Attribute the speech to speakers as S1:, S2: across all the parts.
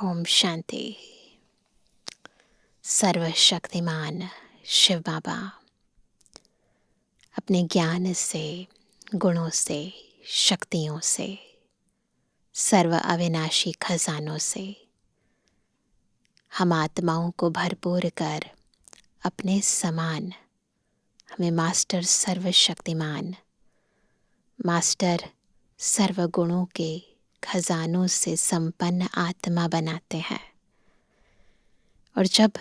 S1: ओम शांति। सर्वशक्तिमान शिव बाबा अपने ज्ञान से, गुणों से, शक्तियों से, सर्व अविनाशी खजानों से हम आत्माओं को भरपूर कर अपने समान हमें मास्टर सर्वशक्तिमान, मास्टर सर्व गुणों के खजानों से संपन्न आत्मा बनाते हैं। और जब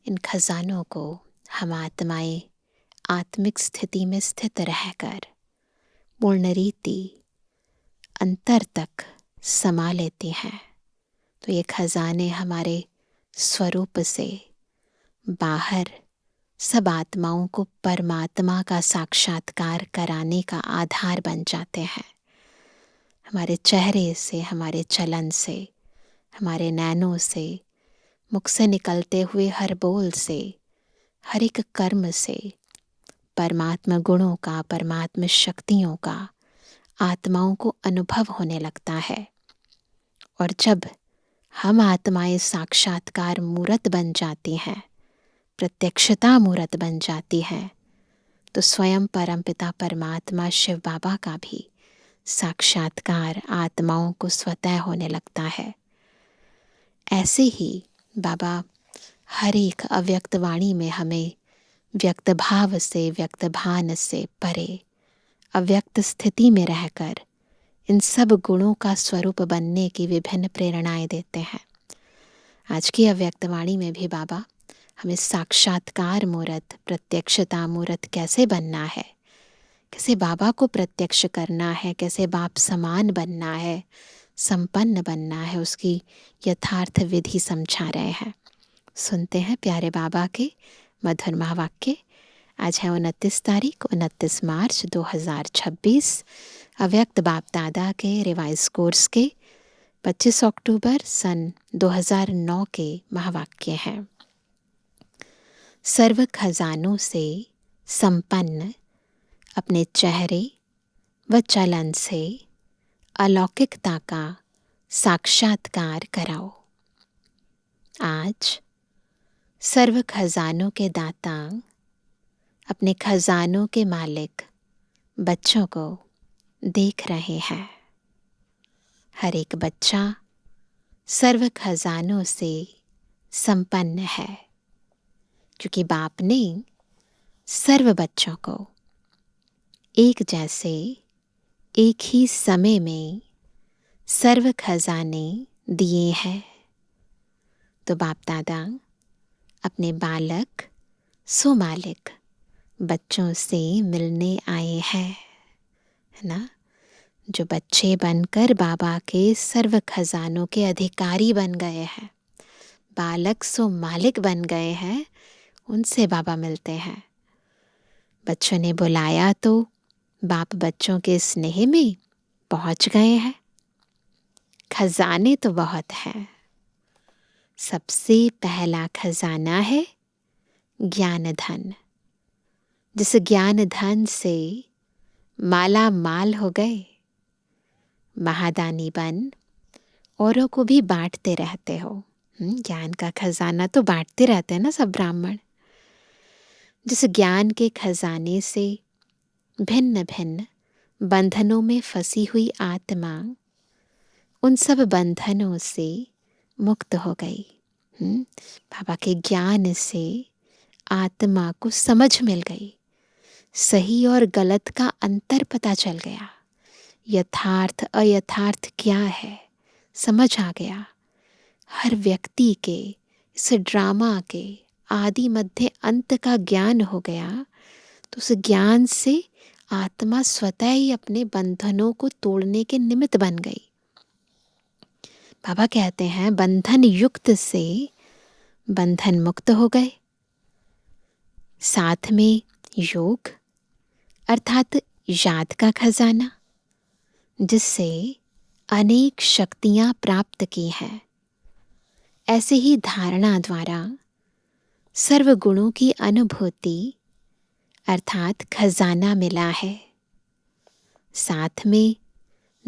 S1: इन खजानों को हम आत्माएं आत्मिक स्थिति में स्थित रहकर पूर्ण रीति अंतर तक समा लेती हैं, तो ये खजाने हमारे स्वरूप से बाहर सब आत्माओं को परमात्मा का साक्षात्कार कराने का आधार बन जाते हैं। हमारे चेहरे से, हमारे चलन से, हमारे नैनों से, मुख से निकलते हुए हर बोल से, हर एक कर्म से परमात्मा गुणों का, परमात्मा शक्तियों का आत्माओं को अनुभव होने लगता है। और जब हम आत्माएं साक्षात्कार मूर्त बन जाती हैं, प्रत्यक्षता मूर्त बन जाती हैं, तो स्वयं परमपिता परमात्मा शिव बाबा का भी साक्षात्कार आत्माओं को स्वतः होने लगता है। ऐसे ही बाबा हर एक अव्यक्त वाणी में हमें व्यक्त भाव से, व्यक्त भान से परे अव्यक्त स्थिति में रहकर इन सब गुणों का स्वरूप बनने की विभिन्न प्रेरणाएं देते हैं। आज की अव्यक्त वाणी में भी बाबा हमें साक्षात्कार मूर्त, प्रत्यक्षता मूर्त कैसे बनना है, कैसे बाबा को प्रत्यक्ष करना है, कैसे बाप समान बनना है, संपन्न बनना है, उसकी यथार्थ विधि समझा रहे हैं। सुनते हैं प्यारे बाबा के मधुर महावाक्य। आज है 29 तारीख, 29 मार्च 2026, अव्यक्त बाप दादा के रिवाइज कोर्स के 25 अक्टूबर सन 2009 के महावाक्य हैं। सर्व खजानों से संपन्न अपने चेहरे व चलन से अलौकिकता का साक्षात्कार कराओ। आज सर्व खजानों के दाता, अपने खजानों के मालिक बच्चों को देख रहे हैं। हर एक बच्चा सर्व खजानों से संपन्न है, क्योंकि बाप ने सर्व बच्चों को एक जैसे एक ही समय में सर्व खजाने दिए हैं। तो बाप दादा अपने बालक सो मालिक बच्चों से मिलने आए हैं, है ना। जो बच्चे बनकर बाबा के सर्व खजानों के अधिकारी बन गए हैं, बालक सो मालिक बन गए हैं, उनसे बाबा मिलते हैं। बच्चों ने बुलाया तो बाप बच्चों के स्नेह में पहुंच गए हैं। खजाने तो बहुत हैं। सबसे पहला खजाना है ज्ञान धन। जिस ज्ञान धन से माला माल हो गए, महादानी बन औरों को भी बांटते रहते हो। ज्ञान का खजाना तो बांटते रहते हैं ना सब ब्राह्मण। जिस ज्ञान के खजाने से भिन्न भिन्न बंधनों में फंसी हुई आत्मा उन सब बंधनों से मुक्त हो गई। बाबा के ज्ञान से आत्मा को समझ मिल गई, सही और गलत का अंतर पता चल गया, यथार्थ अयथार्थ क्या है समझ आ गया। हर व्यक्ति के इस ड्रामा के आदि मध्य अंत का ज्ञान हो गया, तो उस ज्ञान से आत्मा स्वतः ही अपने बंधनों को तोड़ने के निमित्त बन गई। बाबा कहते हैं बंधन युक्त से बंधन मुक्त हो गए। साथ में योग अर्थात याद का खजाना, जिससे अनेक शक्तियां प्राप्त की हैं। ऐसे ही धारणा द्वारा सर्व गुणों की अनुभूति अर्थात खजाना मिला है। साथ में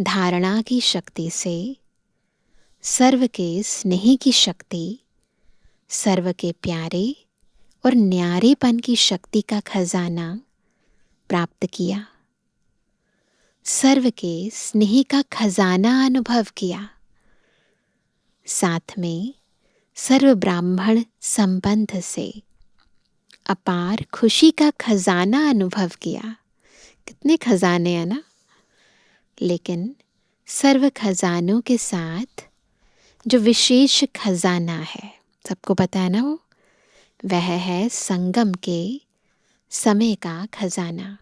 S1: धारणा की शक्ति से सर्व के स्नेह की शक्ति, सर्व के प्यारे और न्यारेपन की शक्ति का खजाना प्राप्त किया। सर्व के स्नेह का खजाना अनुभव किया। साथ में सर्व ब्राह्मण संबंध से अपार खुशी का खजाना अनुभव किया। कितने खजाने हैं ना। लेकिन सर्व खजानों के साथ जो विशेष खजाना है, सबको पता है ना, वह है संगम के समय का खजाना।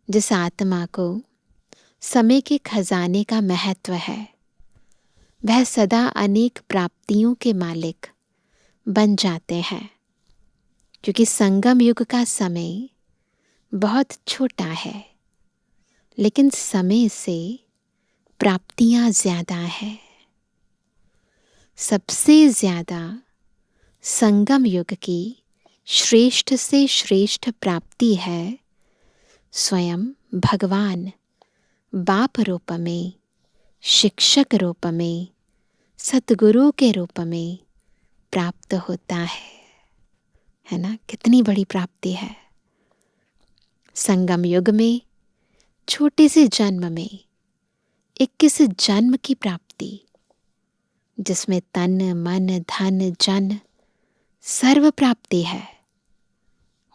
S1: जिस आत्मा को समय के खजाने का महत्व है, वह सदा अनेक प्राप्तियों के मालिक बन जाते हैं। क्योंकि संगम युग का समय बहुत छोटा है, लेकिन समय से प्राप्तियां ज्यादा है। सबसे ज्यादा संगम युग की श्रेष्ठ से श्रेष्ठ प्राप्ति है स्वयं भगवान बाप रूप में, शिक्षक रूप में, सतगुरु के रूप में प्राप्त होता है ना। कितनी बड़ी प्राप्ति है। संगम युग में छोटे से जन्म में 21 जन्म की प्राप्ति, जिसमें तन मन धन जन सर्व प्राप्ति है,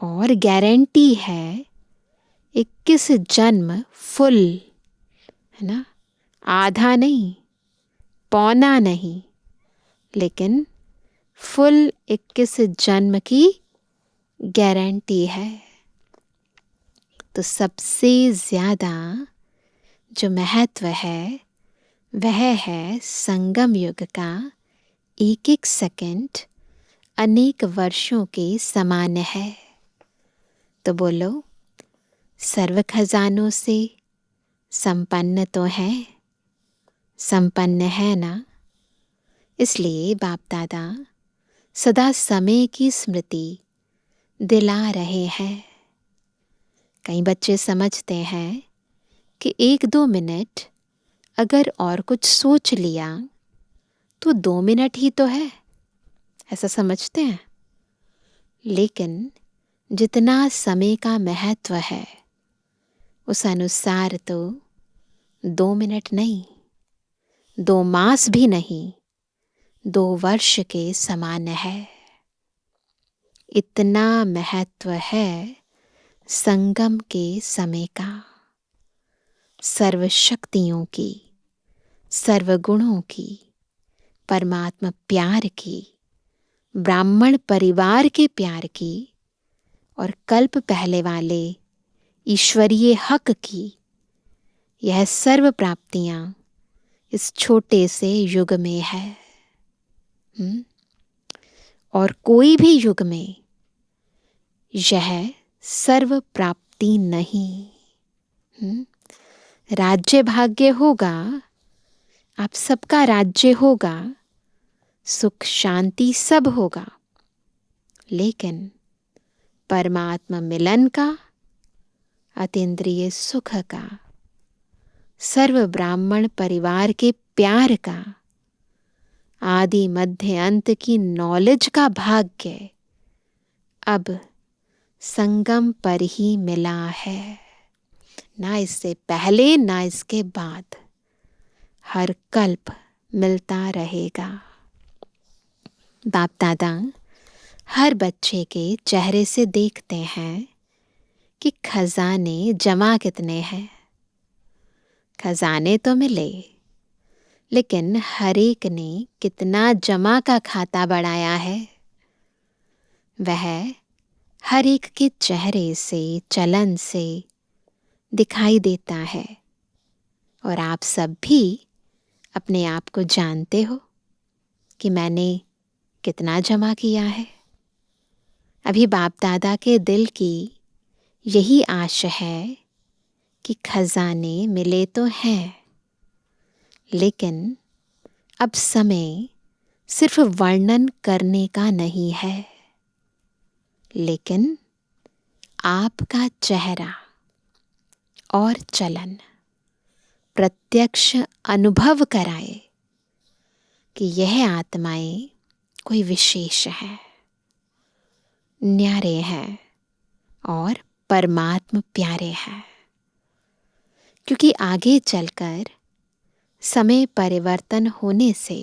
S1: और गारंटी है 21 जन्म फुल, है ना। आधा नहीं, पौना नहीं, लेकिन फुल 21 जन्म की गारंटी है। तो सबसे ज्यादा जो महत्व है वह है संगम युग का एक एक सेकंड अनेक वर्षों के समान है। तो बोलो, सर्व खजानों से संपन्न तो है, संपन्न है ना। इसलिए बाप दादा सदा समय की स्मृति दिला रहे हैं। कई बच्चे समझते हैं कि 1-2 मिनट अगर और कुछ सोच लिया तो 2 मिनट ही तो है, ऐसा समझते हैं। लेकिन जितना समय का महत्व है, उस अनुसार तो 2 मिनट नहीं, 2 मास भी नहीं, 2 वर्ष के समान है। इतना महत्व है संगम के समय का। सर्व शक्तियों की, सर्व गुणों की, परमात्मा प्यार की, ब्राह्मण परिवार के प्यार की, और कल्प पहले वाले ईश्वरीय हक की, यह सर्व प्राप्तियां इस छोटे से युग में है। और कोई भी युग में यह सर्व प्राप्ति नहीं। राज्य भाग्य होगा, आप सबका राज्य होगा, सुख शांति सब होगा, लेकिन परमात्मा मिलन का, अतीन्द्रिय सुख का, सर्व ब्राह्मण परिवार के प्यार का, आदि मध्य अंत की नॉलेज का भाग्य अब संगम पर ही मिला है। ना इससे पहले ना इसके बाद, हर कल्प मिलता रहेगा। बाप दादा हर बच्चे के चेहरे से देखते हैं कि खजाने जमा कितने हैं। खजाने तो मिले, लेकिन हर एक ने कितना जमा का खाता बढ़ाया है, वह हर एक के चेहरे से, चलन से दिखाई देता है। और आप सब भी अपने आप को जानते हो कि मैंने कितना जमा किया है। अभी बाप दादा के दिल की यही आश है कि खजाने मिले तो हैं, लेकिन अब समय सिर्फ वर्णन करने का नहीं है, लेकिन आपका चेहरा और चलन प्रत्यक्ष अनुभव कराए कि यह आत्माएं कोई विशेष हैं, न्यारे हैं और परमात्म प्यारे हैं। क्योंकि आगे चलकर समय परिवर्तन होने से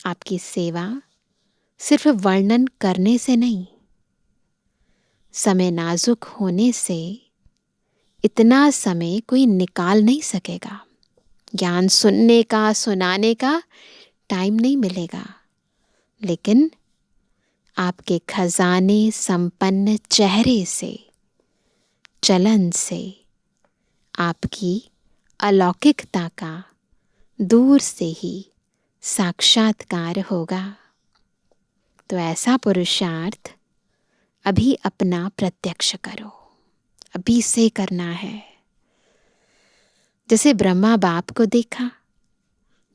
S1: आपकी सेवा सिर्फ वर्णन करने से नहीं, समय नाजुक होने से इतना समय कोई निकाल नहीं सकेगा। ज्ञान सुनने का, सुनाने का टाइम नहीं मिलेगा, लेकिन आपके खजाने संपन्न चेहरे से, चलन से आपकी अलौकिकता का दूर से ही साक्षात्कार होगा। तो ऐसा पुरुषार्थ अभी अपना प्रत्यक्ष करो, अभी से करना है। जैसे ब्रह्मा बाप को देखा,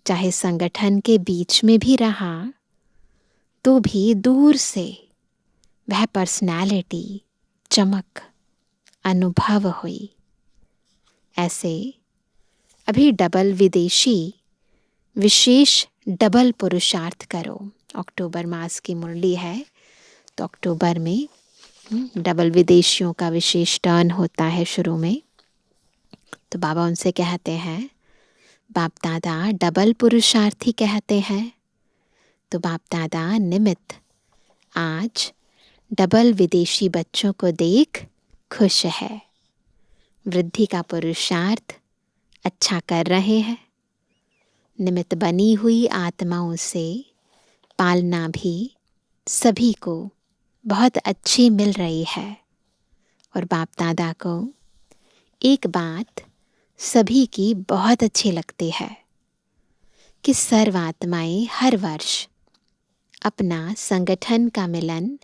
S1: चाहे संगठन के बीच में भी रहा तो भी दूर से वह पर्सनैलिटी, चमक अनुभव हुई। ऐसे अभी डबल विदेशी विशेष डबल पुरुषार्थ करो। अक्टूबर मास की मुरली है, तो अक्टूबर में डबल विदेशियों का विशेष टर्न होता है शुरू में। तो बाबा उनसे कहते हैं, बाप दादा डबल पुरुषार्थी कहते हैं। तो बाप दादा निमित्त आज डबल विदेशी बच्चों को देख खुश है, वृद्धि का पुरुषार्थ अच्छा कर रहे हैं। निमित्त बनी हुई आत्माओं से पालना भी सभी को बहुत अच्छी मिल रही है। और बाप दादा को एक बात सभी की बहुत अच्छी लगती है कि सर्व आत्माएं हर वर्ष अपना संगठन का मिलन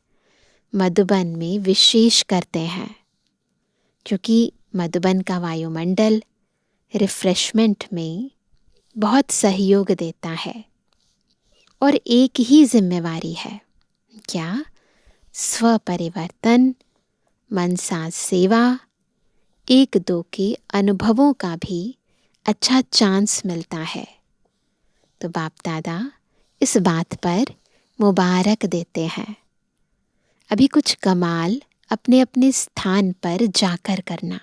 S1: मधुबन में विशेष करते हैं, क्योंकि मधुबन का वायुमंडल रिफ्रेशमेंट में बहुत सहयोग देता है। और एक ही जिम्मेवारी है, क्या? स्व परिवर्तन, मनसा सेवा, एक दो के अनुभवों का भी अच्छा चांस मिलता है। तो बाप दादा इस बात पर मुबारक देते हैं। अभी कुछ कमाल अपने अपने स्थान पर जाकर करना,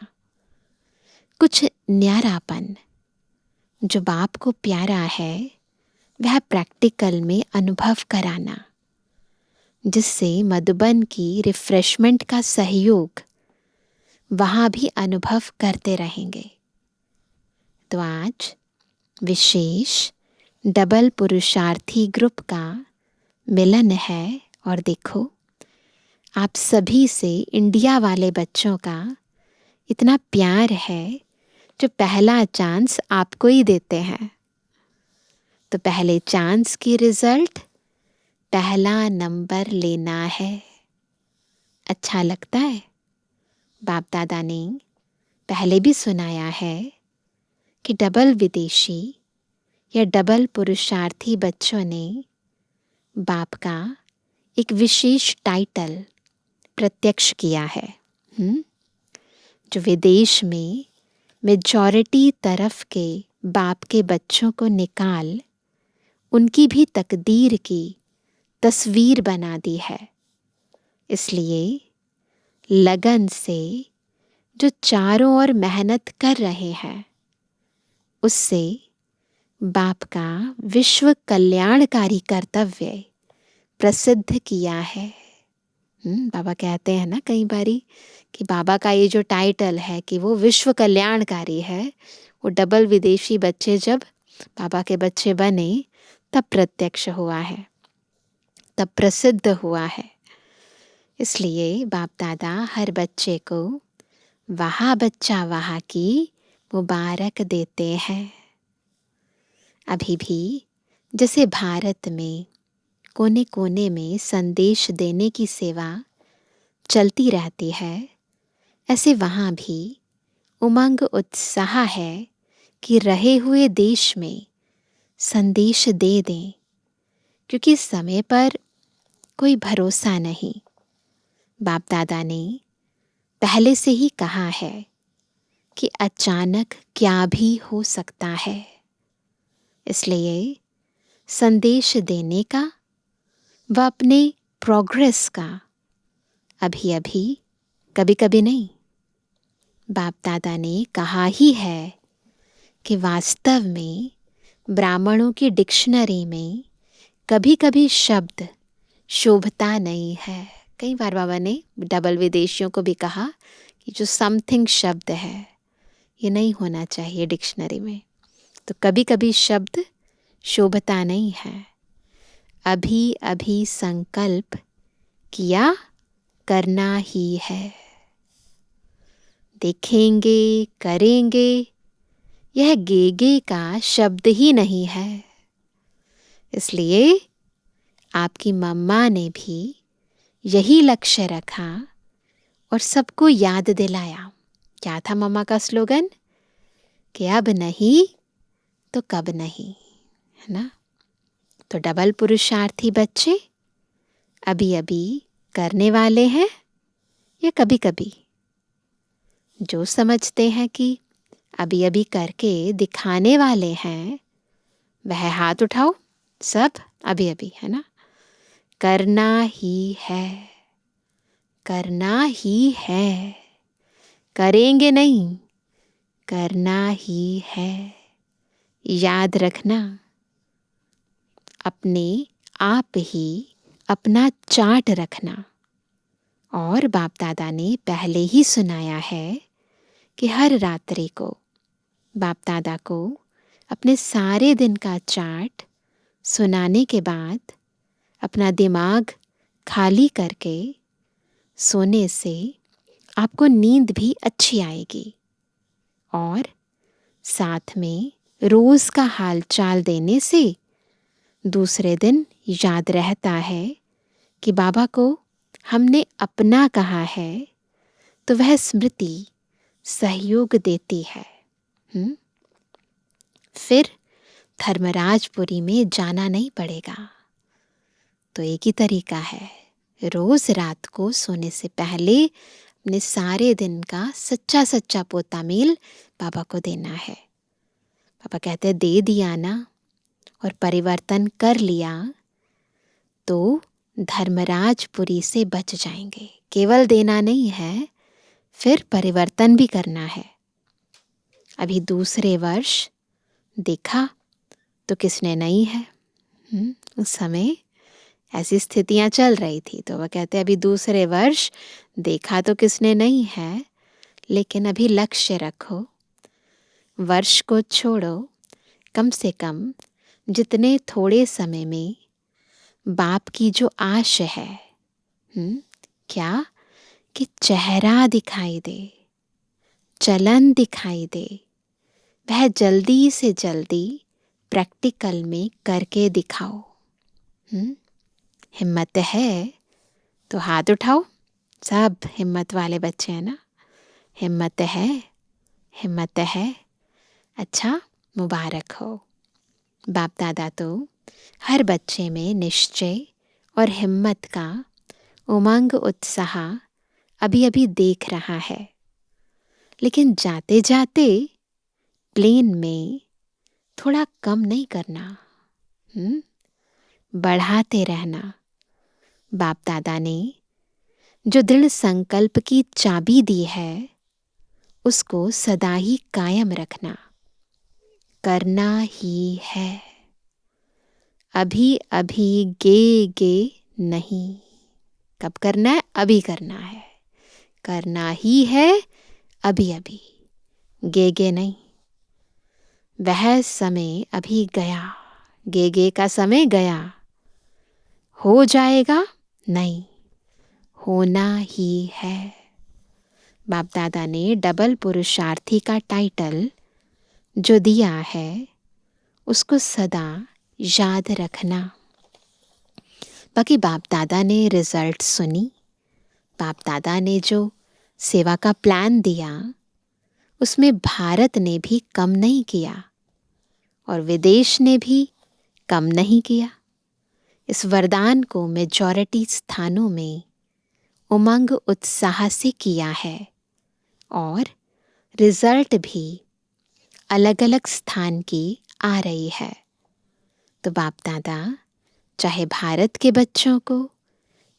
S1: कुछ न्यारापन जो बाप को प्यारा है वह प्रैक्टिकल में अनुभव कराना, जिससे मधुबन की रिफ्रेशमेंट का सहयोग वहाँ भी अनुभव करते रहेंगे। तो आज विशेष डबल पुरुषार्थी ग्रुप का मिलन है। और देखो, आप सभी से इंडिया वाले बच्चों का इतना प्यार है जो पहला चांस आपको ही देते हैं। तो पहले चांस की रिजल्ट पहला नंबर लेना है। अच्छा लगता है? बाप दादा ने पहले भी सुनाया है कि डबल विदेशी या डबल पुरुषार्थी बच्चों ने बाप का एक विशेष टाइटल प्रत्यक्ष किया है। जो विदेश में मेजॉरिटी तरफ के बाप के बच्चों को निकाल उनकी भी तकदीर की तस्वीर बना दी है। इसलिए लगन से जो चारों ओर मेहनत कर रहे हैं, उससे बाप का विश्व कल्याणकारी कर्तव्य प्रसिद्ध किया है। बाबा कहते हैं ना कई बारी कि बाबा का ये जो टाइटल है कि वो विश्व कल्याणकारी है, वो डबल विदेशी बच्चे जब बाबा के बच्चे बने तब प्रत्यक्ष हुआ है, तब प्रसिद्ध हुआ है। इसलिए बाप दादा हर बच्चे को वहाँ बच्चा वहाँ की मुबारक देते हैं। अभी भी जैसे भारत में कोने कोने में संदेश देने की सेवा चलती रहती है, ऐसे वहाँ भी उमंग उत्साह है कि रहे हुए देश में संदेश दे दें, क्योंकि समय पर कोई भरोसा नहीं। बाप दादा ने पहले से ही कहा है कि अचानक क्या भी हो सकता है। इसलिए संदेश देने का व अपने प्रोग्रेस का अभी अभी, कभी कभी नहीं। बाप दादा ने कहा ही है कि वास्तव में ब्राह्मणों की डिक्शनरी में कभी कभी शब्द शोभता नहीं है। कई बार बाबा ने डबल विदेशियों को भी कहा कि जो समथिंग शब्द है ये नहीं होना चाहिए डिक्शनरी में। तो कभी कभी शब्द शोभता नहीं है। अभी अभी संकल्प किया, करना ही है। देखेंगे, करेंगे, यह गेगे का शब्द ही नहीं है। इसलिए आपकी मम्मा ने भी यही लक्ष्य रखा और सबको याद दिलाया। क्या था मम्मा का स्लोगन? कि अब नहीं तो कब नहीं, है ना। तो डबल पुरुषार्थी बच्चे अभी अभी करने वाले हैं या कभी कभी? जो समझते हैं कि अभी अभी करके दिखाने वाले हैं वह हाथ उठाओ। सब अभी अभी, है ना। करना ही है, करना ही है, करेंगे नहीं, करना ही है। याद रखना, अपने आप ही अपना चार्ट रखना। और बाप दादा ने पहले ही सुनाया है कि हर रात्रि को बाप दादा को अपने सारे दिन का चार्ट सुनाने के बाद अपना दिमाग खाली करके सोने से आपको नींद भी अच्छी आएगी। और साथ में रोज़ का हाल चाल देने से दूसरे दिन याद रहता है कि बाबा को हमने अपना कहा है, तो वह स्मृति सहयोग देती है। फिर धर्मराजपुरी में जाना नहीं पड़ेगा। तो एक ही तरीका है, रोज रात को सोने से पहले अपने सारे दिन का सच्चा सच्चा पोता मेल बाबा को देना है। पापा कहते हैं दे दिया ना और परिवर्तन कर लिया तो धर्मराजपुरी से बच जाएंगे। केवल देना नहीं है, फिर परिवर्तन भी करना है। अभी दूसरे वर्ष देखा तो किसने नहीं है। उस समय ऐसी स्थितियां चल रही थी, तो वह कहते अभी दूसरे वर्ष देखा तो किसने नहीं है, लेकिन अभी लक्ष्य रखो, वर्ष को छोड़ो, कम से कम जितने थोड़े समय में बाप की जो आश है, क्या कि चेहरा दिखाई दे, चलन दिखाई दे, वह जल्दी से जल्दी प्रैक्टिकल में करके दिखाओ। हिम्मत है तो हाथ उठाओ। सब हिम्मत वाले बच्चे हैं ना। हिम्मत है, हिम्मत है। अच्छा, मुबारक हो। बाप दादा तो हर बच्चे में निश्चय और हिम्मत का उमंग उत्साह अभी अभी देख रहा है। लेकिन जाते जाते प्लेन में थोड़ा कम नहीं करना, बढ़ाते रहना। बाप दादा ने जो दृढ़ संकल्प की चाबी दी है उसको सदा ही कायम रखना। करना ही है, अभी अभी गे गे नहीं। कब करना है? अभी करना है। करना ही है अभी अभी, गे गे नहीं। वह समय अभी गया, गे गे का समय गया। हो जाएगा? नहीं, होना ही है। बाप दादा ने डबल पुरुषार्थी का टाइटल जो दिया है उसको सदा याद रखना। बाकी बाप दादा ने रिजल्ट सुनी, बाप दादा ने जो सेवा का प्लान दिया उसमें भारत ने भी कम नहीं किया और विदेश ने भी कम नहीं किया। इस वरदान को मेजॉरिटी स्थानों में उमंग उत्साह से किया है और रिजल्ट भी अलग अलग स्थान की आ रही है। तो बाप दादा चाहे भारत के बच्चों को,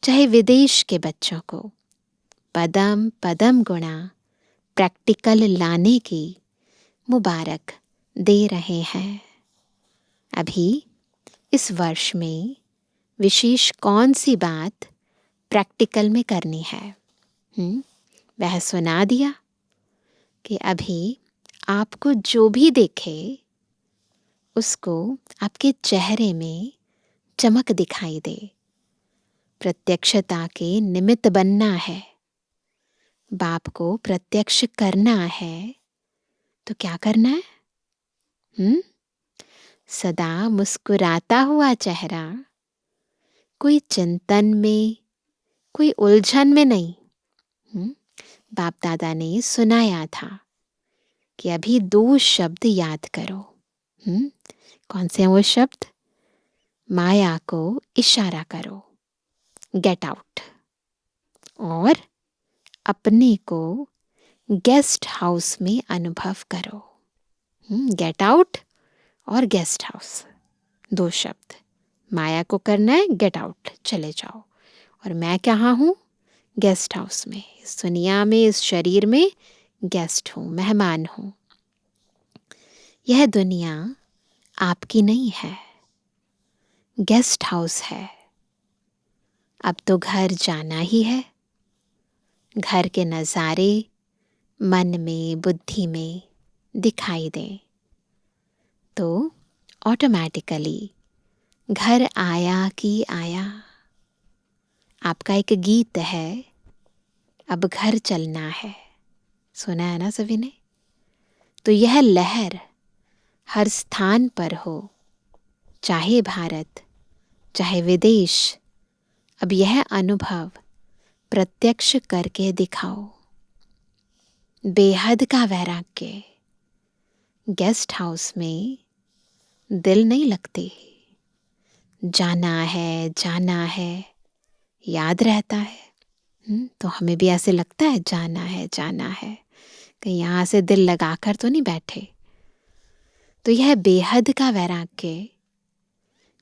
S1: चाहे विदेश के बच्चों को पदम पदम गुणा प्रैक्टिकल लाने की मुबारक दे रहे हैं। अभी इस वर्ष में विशेष कौन सी बात प्रैक्टिकल में करनी है? वह सुना दिया कि अभी आपको जो भी देखे उसको आपके चेहरे में चमक दिखाई दे। प्रत्यक्षता के निमित्त बनना है, बाप को प्रत्यक्ष करना है। तो क्या करना है? सदा मुस्कुराता हुआ चेहरा, कोई चिंतन में, कोई उलझन में नहीं। बाप दादा ने सुनाया था कि अभी 2 शब्द याद करो। कौन से हैं वो शब्द? माया को इशारा करो, गेट आउट, और अपने को गेस्ट हाउस में अनुभव करो। गेट आउट और गेस्ट हाउस, 2 शब्द। माया को करना है गेट आउट, चले जाओ, और मैं कहाँ हूँ? गेस्ट हाउस में, इस दुनिया में, इस शरीर में गेस्ट हूँ, मेहमान हूँ। यह दुनिया आपकी नहीं है, गेस्ट हाउस है। अब तो घर जाना ही है। घर के नज़ारे मन में, बुद्धि में दिखाई दें तो ऑटोमेटिकली घर आया कि आया। आपका एक गीत है, अब घर चलना है, सुना है ना सभी ने? तो यह लहर हर स्थान पर हो, चाहे भारत, चाहे विदेश, अब यह अनुभव प्रत्यक्ष करके दिखाओ। बेहद का वैराग्य। गेस्ट हाउस में दिल नहीं लगती, जाना है, याद रहता है। तो हमें भी ऐसे लगता है जाना है, कहीं यहाँ से दिल लगाकर तो नहीं बैठे। तो यह बेहद का वैराग्य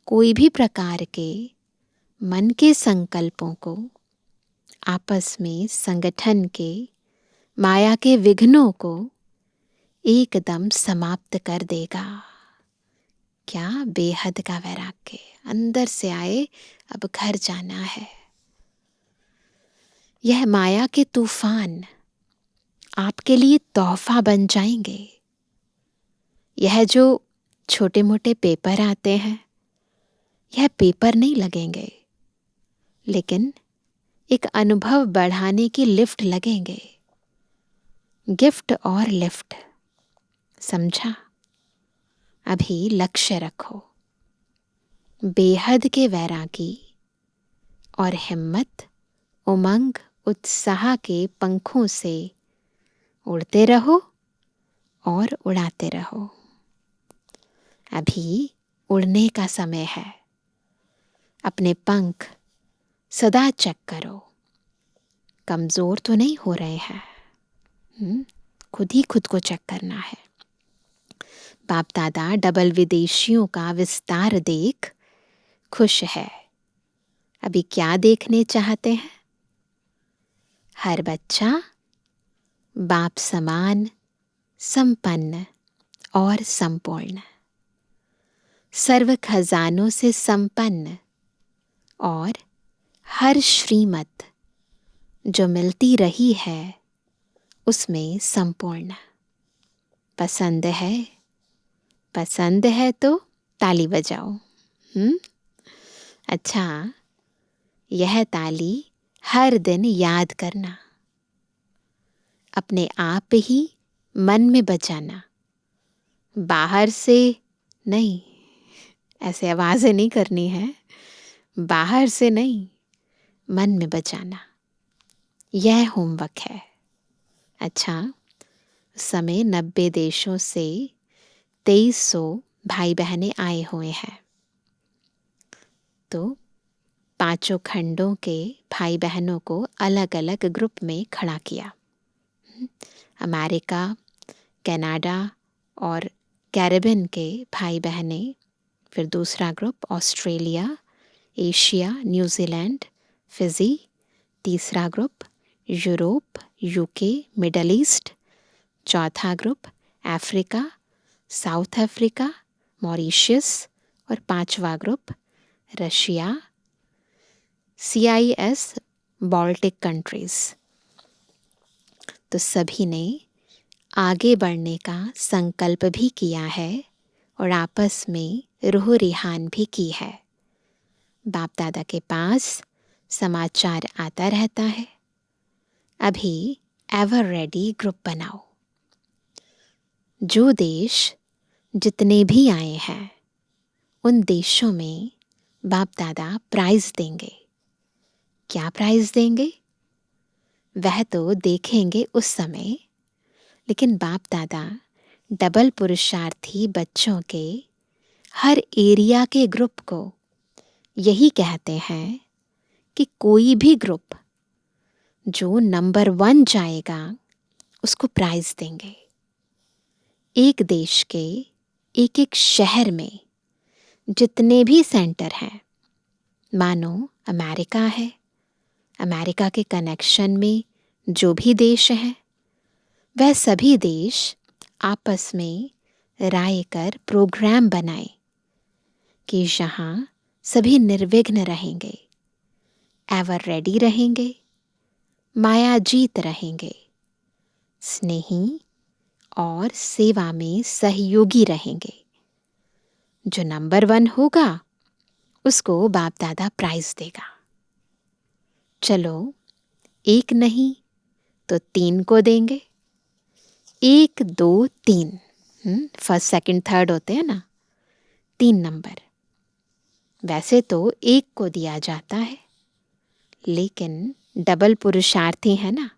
S1: कोई भी प्रकार के मन के संकल्पों को आपस में, संगठन के, माया के विघ्नों को एकदम समाप्त कर देगा। क्या? बेहद का वैराग्य अंदर से आए, अब घर जाना है। यह माया के तूफान आपके लिए तोहफा बन जाएंगे। यह जो छोटे मोटे पेपर आते हैं, यह पेपर नहीं लगेंगे, लेकिन एक अनुभव बढ़ाने की लिफ्ट लगेंगे। गिफ्ट और लिफ्ट, समझा? अभी लक्ष्य रखो, बेहद के वैरागी और हिम्मत, उमंग, उत्साह के पंखों से उड़ते रहो और उड़ाते रहो। अभी उड़ने का समय है। अपने पंख सदा चेक करो, कमजोर तो नहीं हो रहे हैं। खुद ही खुद को चेक करना है। बाप दादा डबल विदेशियों का विस्तार देख खुश है। अभी क्या देखने चाहते हैं? हर बच्चा बाप समान, संपन्न और संपूर्ण, सर्व खजानों से संपन्न, और हर श्रीमत जो मिलती रही है उसमें संपूर्ण। पसंद है? पसंद है तो ताली बजाओ। अच्छा, यह ताली हर दिन याद करना, अपने आप ही मन में बजाना, बाहर से नहीं। ऐसे आवाज़ें नहीं करनी है, बाहर से नहीं, मन में बजाना। यह होमवर्क है। अच्छा, समय 90 देशों से 2300 भाई बहनें आए हुए हैं। तो 5 खंडों के भाई बहनों को अलग अलग ग्रुप में खड़ा किया। अमेरिका, कनाडा और कैरिबियन के भाई बहनें फिर दूसरा group Australia, Asia, New Zealand, Fiji. तीसरा group Europe, UK, Middle East. चौथा group Africa, South Africa, Mauritius. और पांचवा group Russia, CIS, Baltic countries. तो सभी ने आगे बढ़ने का संकल्प भी किया है और आपस में रूह रिहान भी की है। बाप दादा के पास समाचार आता रहता है। अभी एवर रेडी ग्रुप बनाओ। जो देश जितने भी आए हैं उन देशों में बाप दादा प्राइज देंगे। क्या प्राइज देंगे वह तो देखेंगे उस समय, लेकिन बाप दादा डबल पुरुषार्थी बच्चों के हर एरिया के ग्रुप को यही कहते हैं कि कोई भी ग्रुप जो नंबर 1 जाएगा उसको प्राइज देंगे। एक देश के एक एक शहर में जितने भी सेंटर हैं, मानो अमेरिका है, अमेरिका के कनेक्शन में जो भी देश हैं, वह सभी देश आपस में राय कर प्रोग्राम बनाए कि यहाँ सभी निर्विघ्न रहेंगे, एवर रेडी रहेंगे, मायाजीत रहेंगे, स्नेही और सेवा में सहयोगी रहेंगे। जो नंबर 1 होगा उसको बाप दादा प्राइज देगा। चलो, 1 नहीं तो 3 को देंगे। 1, 2, 3, फर्स्ट सेकंड थर्ड होते हैं ना, 3 नंबर। वैसे तो 1 को दिया जाता है, लेकिन डबल पुरुषार्थी है ना,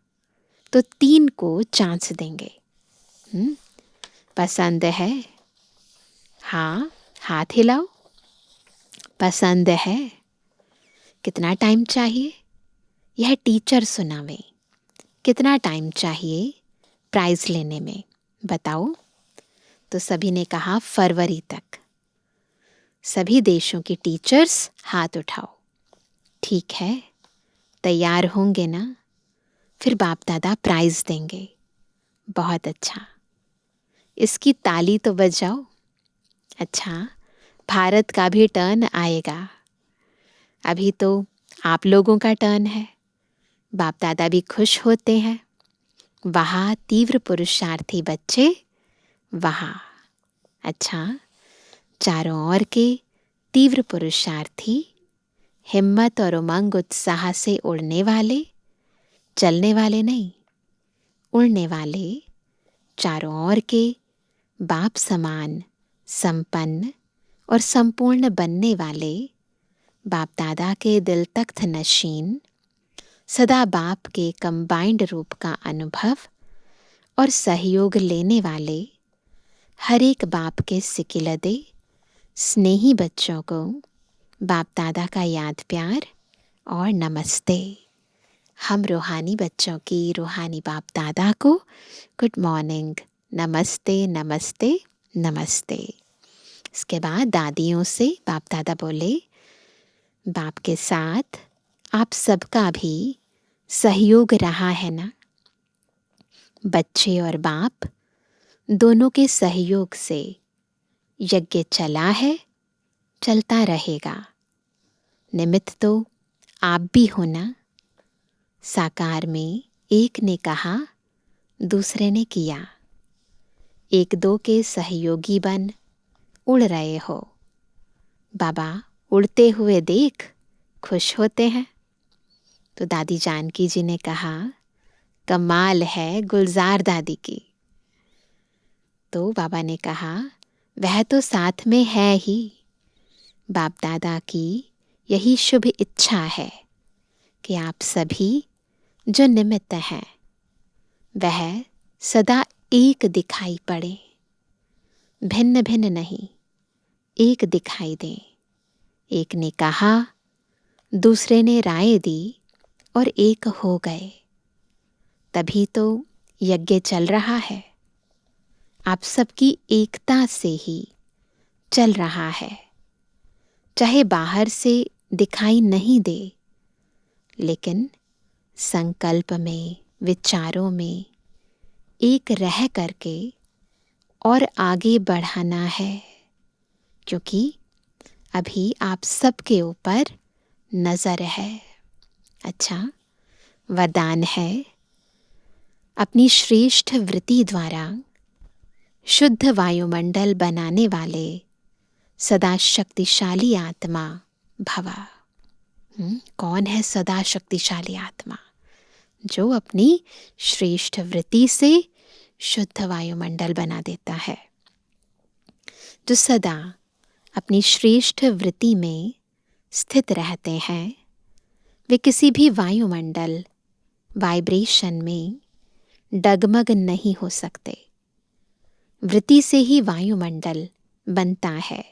S1: तो 3 को चांस देंगे। पसंद है? हाँ, हाथ हिलाओ। पसंद है? कितना टाइम चाहिए? यह टीचर सुनावे। कितना टाइम चाहिए प्राइज लेने में, बताओ। तो सभी ने कहा फरवरी तक। सभी देशों के टीचर्स हाथ उठाओ। ठीक है, तैयार होंगे ना? फिर बाप दादा प्राइज देंगे। बहुत अच्छा, इसकी ताली तो बजाओ। अच्छा, भारत का भी टर्न आएगा। अभी तो आप लोगों का टर्न है। बाप दादा भी खुश होते हैं। वहाँ तीव्र पुरुषार्थी बच्चे, वहाँ। अच्छा, चारों ओर के तीव्र पुरुषार्थी, हिम्मत और उमंग उत्साह से उड़ने वाले, चलने वाले नहीं, उड़ने वाले, चारों ओर के बाप समान संपन्न और संपूर्ण बनने वाले, बाप दादा के दिल तख्त नशीन, सदा बाप के कंबाइंड रूप का अनुभव और सहयोग लेने वाले, हर एक बाप के सिकिलदे स्नेही बच्चों को बाप दादा का याद प्यार और नमस्ते। हम रूहानी बच्चों की रूहानी बाप दादा को गुड मॉर्निंग, नमस्ते नमस्ते नमस्ते। इसके बाद दादियों से बाप दादा बोले, बाप के साथ आप सबका भी सहयोग रहा है ना? बच्चे और बाप दोनों के सहयोग से यज्ञ चला है, चलता रहेगा। निमित्त तो आप भी हो ना? साकार में एक ने कहा, दूसरे ने किया। 1-2 के सहयोगी बन उड़ रहे हो। बाबा उड़ते हुए देख खुश होते हैं। तो दादी जानकी जी ने कहा, कमाल है गुलजार दादी की। तो बाबा ने कहा, वह तो साथ में है ही। बाप दादा की यही शुभ इच्छा है कि आप सभी जो निमित्त हैं वह सदा एक दिखाई पड़े, भिन्न भिन्न नहीं, एक दिखाई दें। एक ने कहा, दूसरे ने राय दी और एक हो गए। तभी तो यज्ञ चल रहा है। आप सबकी एकता से ही चल रहा है। चाहे बाहर से दिखाई नहीं दे, लेकिन संकल्प में, विचारों में एक रह करके और आगे बढ़ाना है, क्योंकि अभी आप सबके ऊपर नजर है। अच्छा, वरदान है, अपनी श्रेष्ठ वृत्ति द्वारा शुद्ध वायुमंडल बनाने वाले सदा शक्तिशाली आत्मा भवा। कौन है सदा शक्तिशाली आत्मा? जो अपनी श्रेष्ठ वृत्ति से शुद्ध वायुमंडल बना देता है, जो सदा अपनी श्रेष्ठ वृत्ति में स्थित रहते हैं। वे किसी भी वायुमंडल, वाइब्रेशन में डगमग नहीं हो सकते। वृत्ति से ही वायुमंडल बनता है।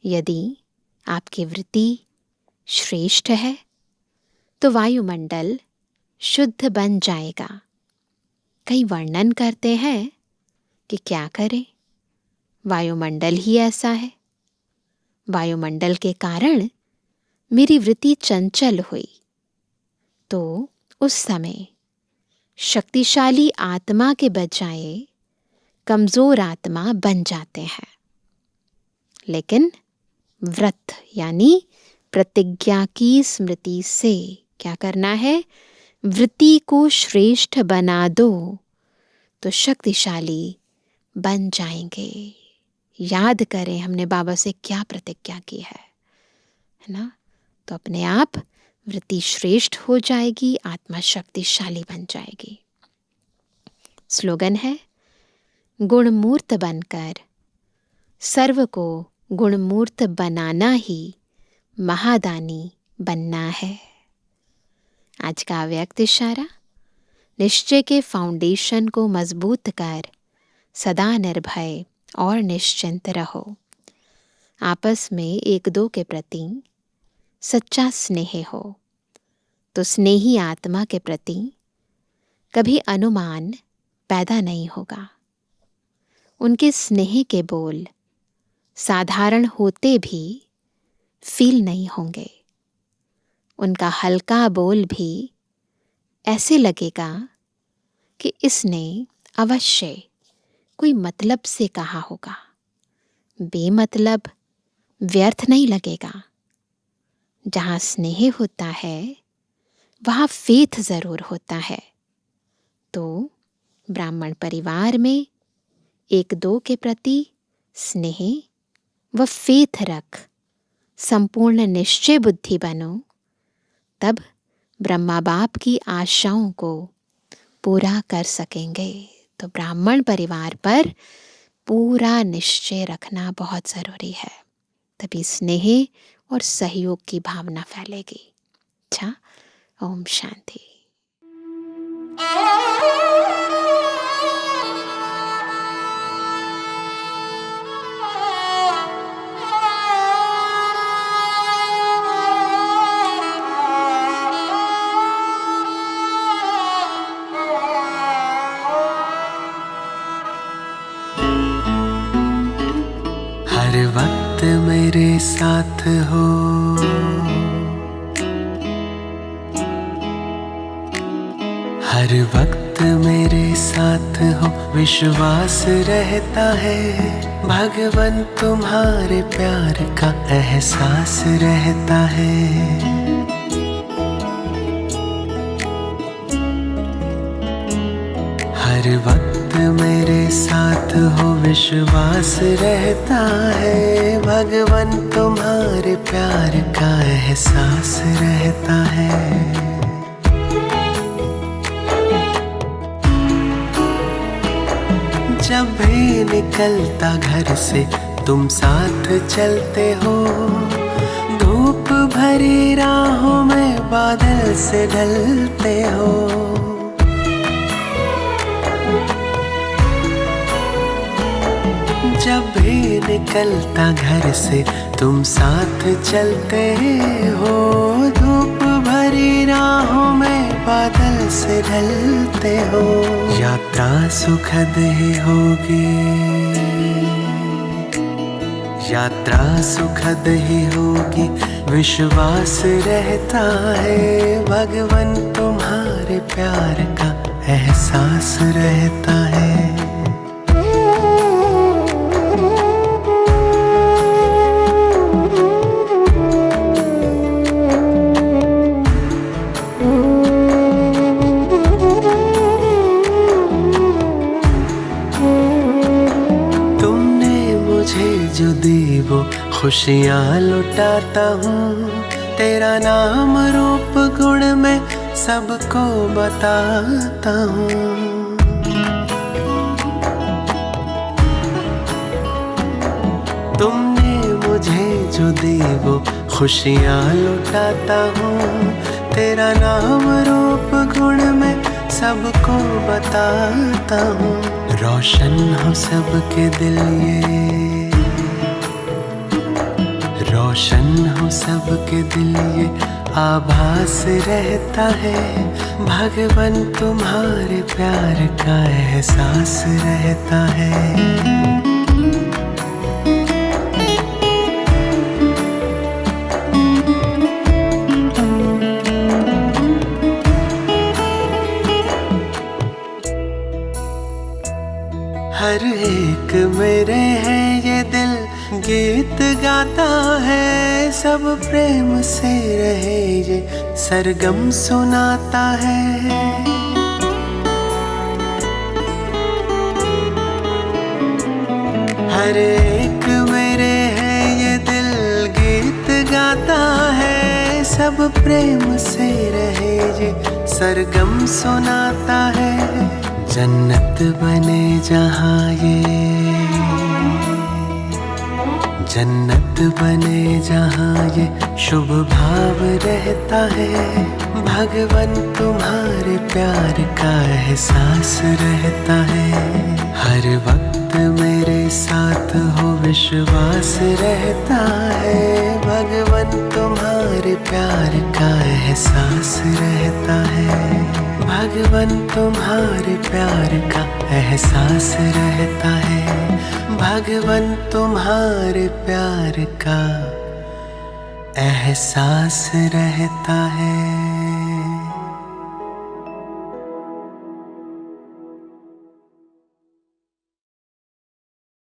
S1: यदि आपकी वृत्ति श्रेष्ठ है तो वायुमंडल शुद्ध बन जाएगा। कई वर्णन करते हैं कि क्या करें, वायुमंडल ही ऐसा है। वायुमंडल के कारण मेरी वृत्ति चंचल हुई, तो उस समय शक्तिशाली आत्मा के बजाय कमजोर आत्मा बन जाते हैं। लेकिन व्रत यानी प्रतिज्ञा की स्मृति से क्या करना है? वृत्ति को श्रेष्ठ बना दो तो शक्तिशाली बन जाएंगे। याद करें हमने बाबा से क्या प्रतिज्ञा की है ना? तो अपने आप वृत्ति श्रेष्ठ हो जाएगी, आत्मा शक्तिशाली बन जाएगी। स्लोगन है, गुणमूर्त बनकर सर्व को गुणमूर्त बनाना ही महादानी बनना है। आज का अव्यक्त इशारा, निश्चय के फाउंडेशन को मजबूत कर सदा निर्भय और निश्चिंत रहो। आपस में एक दो के प्रति सच्चा स्नेह हो तो स्नेही आत्मा के प्रति कभी अनुमान पैदा नहीं होगा। उनके स्नेह के बोल साधारण होते भी फील नहीं होंगे। उनका हल्का बोल भी ऐसे लगेगा कि इसने अवश्य कोई मतलब से कहा होगा। बेमतलब, व्यर्थ नहीं लगेगा। जहाँ स्नेह होता है वहाँ फेथ जरूर होता है। तो ब्राह्मण परिवार में एक दो के प्रति स्नेह व फेथ रख संपूर्ण निश्चय बुद्धि बनो, तब ब्रह्मा बाप की आशाओं को पूरा कर सकेंगे। तो ब्राह्मण परिवार पर पूरा निश्चय रखना बहुत जरूरी है, तभी स्नेह और सहयोग की भावना फैलेगी। अच्छा, ओम शांति।
S2: हर वक्त मेरे साथ हो, हर वक्त मेरे साथ हो, विश्वास रहता है। भगवान तुम्हारे प्यार का एहसास रहता है। हर वक्त मेरे साथ हो, विश्वास रहता है। भगवान तुम्हारे प्यार का एहसास रहता है। जब भी निकलता घर से तुम साथ चलते हो, धूप भरी राहों में बादल से ढलते हो। जब भी निकलता घर से तुम साथ चलते हो, धूप भरी राहों में बादल से ढलते हो। यात्रा सुखद ही होगी, यात्रा सुखद ही होगी विश्वास रहता है, भगवन तुम्हारे प्यार का एहसास रहता है। जो दी वो खुशियाँ लुटाता हूँ, तेरा नाम रूप गुण में सबको बताता हूँ। तुमने मुझे जो दी वो खुशियाँ लुटाता हूँ, तेरा नाम रूप गुण में सबको बताता हूँ। रोशन हो सबके दिल ये, रोशन हो सबके दिल ये आभास रहता है, भगवन तुम्हारे प्यार का एहसास रहता है। हर एक मेरे है ये दिल गीत गाता है, सब प्रेम से रहे ये सरगम सुनाता है। हर एक मेरे है ये दिल गीत गाता है, सब प्रेम से रहे ये सरगम सुनाता है। जन्नत बने जहाँ ये, जन्नत बने जहाँ ये शुभ भाव रहता है, भगवन तुम्हारे प्यार का एहसास रहता है। हर वक्त मेरे साथ हो विश्वास रहता है, भगवन तुम्हारे प्यार का एहसास रहता है। भगवन तुम्हारे प्यार का एहसास रहता है, भगवन तुम्हारे प्यार का एहसास रहता है।